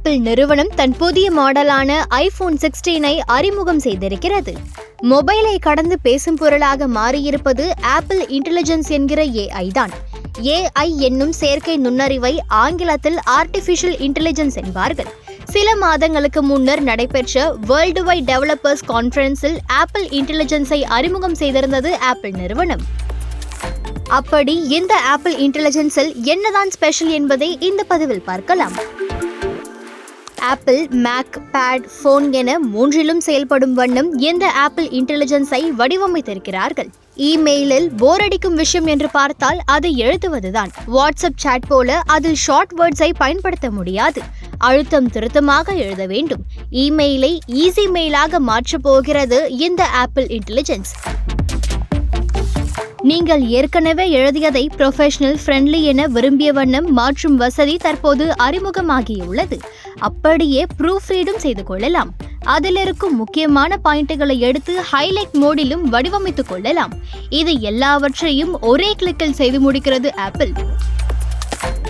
Apple நிறுவனம் தன் புதிய மாடலான iPhone 16 அறிமுகம் செய்திருக்கிறது. மொபைலை கடந்து பேசும் பொருளாக மாறியிருப்பது ஆப்பிள் இன்டெலிஜென்ஸ் என்கிற AI தான். AI என்னும் செயற்கை நுண்ணறிவை ஆங்கிலத்தில் ஆர்டிஃபிஷியல் இன்டெலிஜென்ஸ் என்பார்கள். சில மாதங்களுக்கு முன்னர் நடைபெற்ற வேர்ல்டு வைட் டெவலப்பர்ஸ் கான்ஃபரன்ஸில் ஆப்பிள் இன்டெலிஜென்ஸை அறிமுகம் செய்திருந்தது ஆப்பிள் நிறுவனம். அப்படி இந்த ஆப்பிள் இன்டெலிஜென்ஸில் என்னதான் ஸ்பெஷல் என்பதை இந்த பதிவில் பார்க்கலாம். ஆப்பிள், மேக், பேட், போன் என மூன்றிலும் செயல்படும் வண்ணம் இந்த ஆப்பிள் இன்டெலிஜென்ஸை வடிவமைத்திருக்கிறார்கள். இமெயிலில் போர் அடிக்கும் விஷயம் என்று பார்த்தால் அதை எழுதுவதுதான். வாட்ஸ்அப் சாட் போல அதில் ஷார்ட் வேர்ட்ஸை பயன்படுத்த முடியாது. அழுத்தம் திருத்தமாக எழுத வேண்டும். இமெயிலை ஈஸி மெயிலாக மாற்றப் போகிறது இந்த ஆப்பிள் இன்டெலிஜென்ஸ். நீங்கள் ஏற்கனவே எழுதியதை ப்ரொஃபஷனல் ஃப்ரெண்ட்லி என விரும்பிய வண்ணம் மாற்றும் வசதி தற்போது அறிமுகமாகியுள்ளது. அப்படியே ப்ரூஃப் ரீடும் செய்து கொள்ளலாம். அதில் இருக்கும் முக்கியமான பாயிண்ட்டுகளை எடுத்து ஹைலைட் மோடிலும் வடிவமைத்துக் கொள்ளலாம். இது எல்லாவற்றையும் ஒரே கிளிக்கில் செய்து முடிக்கிறது ஆப்பிள்.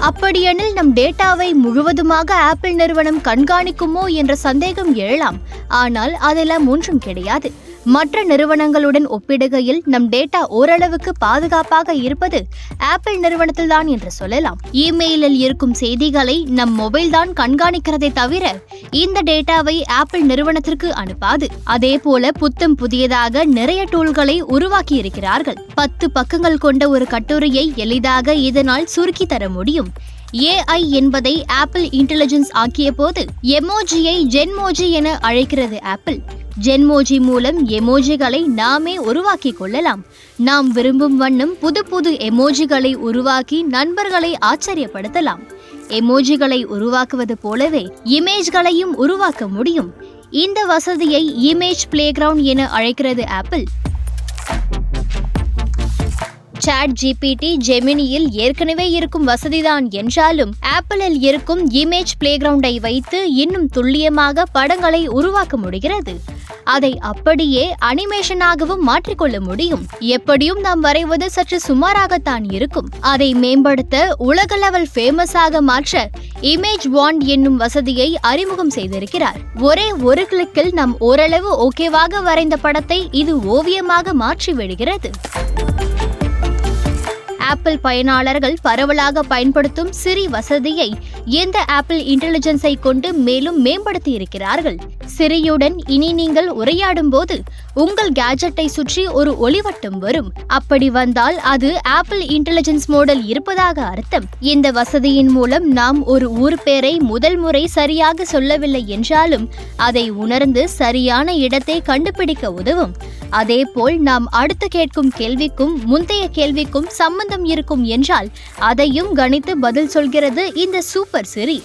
அப்படியெனில் நம் டேட்டாவை முழுவதுமாக ஆப்பிள் நிறுவனம் கண்காணிக்குமோ என்ற சந்தேகம் எழலாம். ஆனால் அதெல்லாம் ஒன்றும் கிடையாது. மற்ற நிறுவனங்களுடன் ஒப்பிடுகையில் நம் டேட்டா ஓரளவுக்கு பாதுகாப்பாக இருப்பது ஆப்பிள் நிறுவனத்தில்தான் என்று சொல்லலாம். இமெயிலில் இருக்கும் செய்திகளை நம் மொபைல் தான் கண்காணிக்கிறதை தவிர இந்த டேட்டாவை ஆப்பிள் நிறுவனத்திற்கு அனுப்பாது. அதே போல புத்தம் புதியதாக நிறைய டூல்களை உருவாக்கி இருக்கிறார்கள். 10 பக்கங்கள் கொண்ட ஒரு கட்டுரையை எளிதாக இதனால் சுருக்கி தர முடியும். AI என்பதை ஆப்பிள் இன்டெலிஜென்ஸ் ஆக்கிய போது எமோஜியை ஜென்மோஜி என அழைக்கிறது ஆப்பிள். ஜென்மோஜி மூலம் எமோஜிகளை நாமே உருவாக்கி கொள்ளலாம். நாம் விரும்பும் வண்ணம் புது புது எமோஜிகளை உருவாக்கி நண்பர்களை ஆச்சரியப்படுத்தலாம். எமோஜிகளை உருவாக்குவது போலவே இமேஜ்களையும் உருவாக்க முடியும். இந்த வசதியை இமேஜ் பிளேகிரவுண்ட் என அழைக்கிறது ஆப்பிள். சாட் GPT, ஜெமினியில் ஏற்கனவே இருக்கும் வசதிதான் என்றாலும் ஆப்பிளில் இருக்கும் இமேஜ் பிளேகிரவுண்டை வைத்து இன்னும் துல்லியமாக படங்களை உருவாக்க முடிகிறது. அதை அப்படியே அனிமேஷனாகவும் மாற்றிக்கொள்ள முடியும். எப்படியும் நாம் வரைவது சற்று சுமாராகத்தான் இருக்கும். அதை மேம்படுத்த உலக லெவல் ஃபேமஸாக மாற்ற இமேஜ் வாண்ட் என்னும் வசதியை அறிமுகம் செய்திருக்கிறார். ஒரே ஒரு கிளிக்கில் நாம் ஓரளவு ஓகேவாக வரைந்த படத்தை இது ஓவியமாக மாற்றி விடுகிறது. ஆப்பிள் பயனாளர்கள் பரவலாக பயன்படுத்தும் சிரி வசதியை இந்த ஆப்பிள் இன்டெலிஜென்ஸை கொண்டு மேலும் மேம்படுத்தி இருக்கிறார்கள். சிரியுடன் இனி நீங்கள் உரையாடும் போது உங்கள் கேஜெட்டை சுற்றி ஒரு ஒளிவட்டம் வரும். அப்படி வந்தால் அது ஆப்பிள் இன்டெலிஜென்ஸ் மாடல் இருப்பதாக அர்த்தம். இந்த வசதியின் மூலம் நாம் ஒரு ஊர் பேரை முதல் முறை சரியாக சொல்லவில்லை என்றாலும் அதை உணர்ந்து சரியான இடத்தை கண்டுபிடிக்க உதவும். அதேபோல் நாம் அடுத்து கேட்கும் கேள்விக்கும் முந்தைய கேள்விக்கும் சம்பந்தம் இருக்கும் என்றால் அதையும் கணித்து பதில் சொல்கிறது இந்த சூப்பர் சிரி.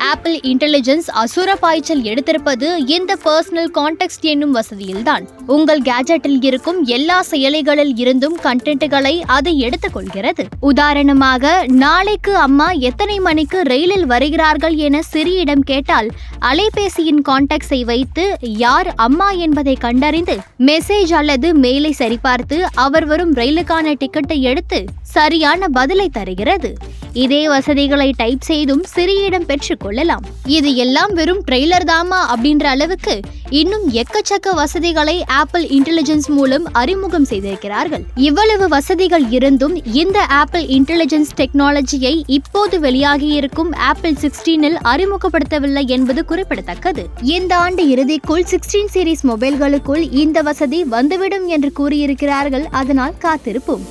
ஆப்பிள் இன்டெலிஜென்ஸ் அசுர பாய்ச்சல் எடுத்திருப்பது இந்த பர்சனல் கான்டெக்ஸ்ட் என்னும் வசதியில்தான். உங்கள் கேஜெட்டில் இருக்கும் எல்லா செயலிகளில் இருந்தும் கண்டென்ட்களை அது எடுத்துக்கொள்கிறது. உதாரணமாக, நாளைக்கு அம்மா எத்தனை மணிக்கு ரயிலில் வருகிறார்கள் என சிரியிடம் கேட்டால் அலைபேசியின் கான்டெக்ட்ஸை வைத்து யார் அம்மா என்பதை கண்டறிந்து மெசேஜ் அல்லது மெயிலை சரிபார்த்து அவர் வரும் ரயிலுக்கான டிக்கெட்டை எடுத்து சரியான பதிலை தருகிறது. இதே வசதிகளை டைப் செய்தும் சிரியிடம் பெற்றுக் கொள்ளலாம். இது எல்லாம் வெறும் ட்ரெய்லர் தாமா அப்படின்ற அளவுக்கு இன்னும் எக்கச்சக்க வசதிகளை ஆப்பிள் இன்டெலிஜென்ஸ் மூலம் அறிமுகம் செய்திருக்கிறார்கள். இவ்வளவு வசதிகள் இருந்தும் இந்த ஆப்பிள் இன்டெலிஜென்ஸ் டெக்னாலஜியை இப்போது வெளியாகியிருக்கும் ஆப்பிள் 16 அறிமுகப்படுத்தவில்லை என்பது குறிப்பிடத்தக்கது. இந்த ஆண்டு இறுதிக்குள் 16 சீரிஸ் மொபைல்களுக்குள் இந்த வசதி வந்துவிடும் என்று கூறியிருக்கிறார்கள். அதனால் காத்திருப்போம்.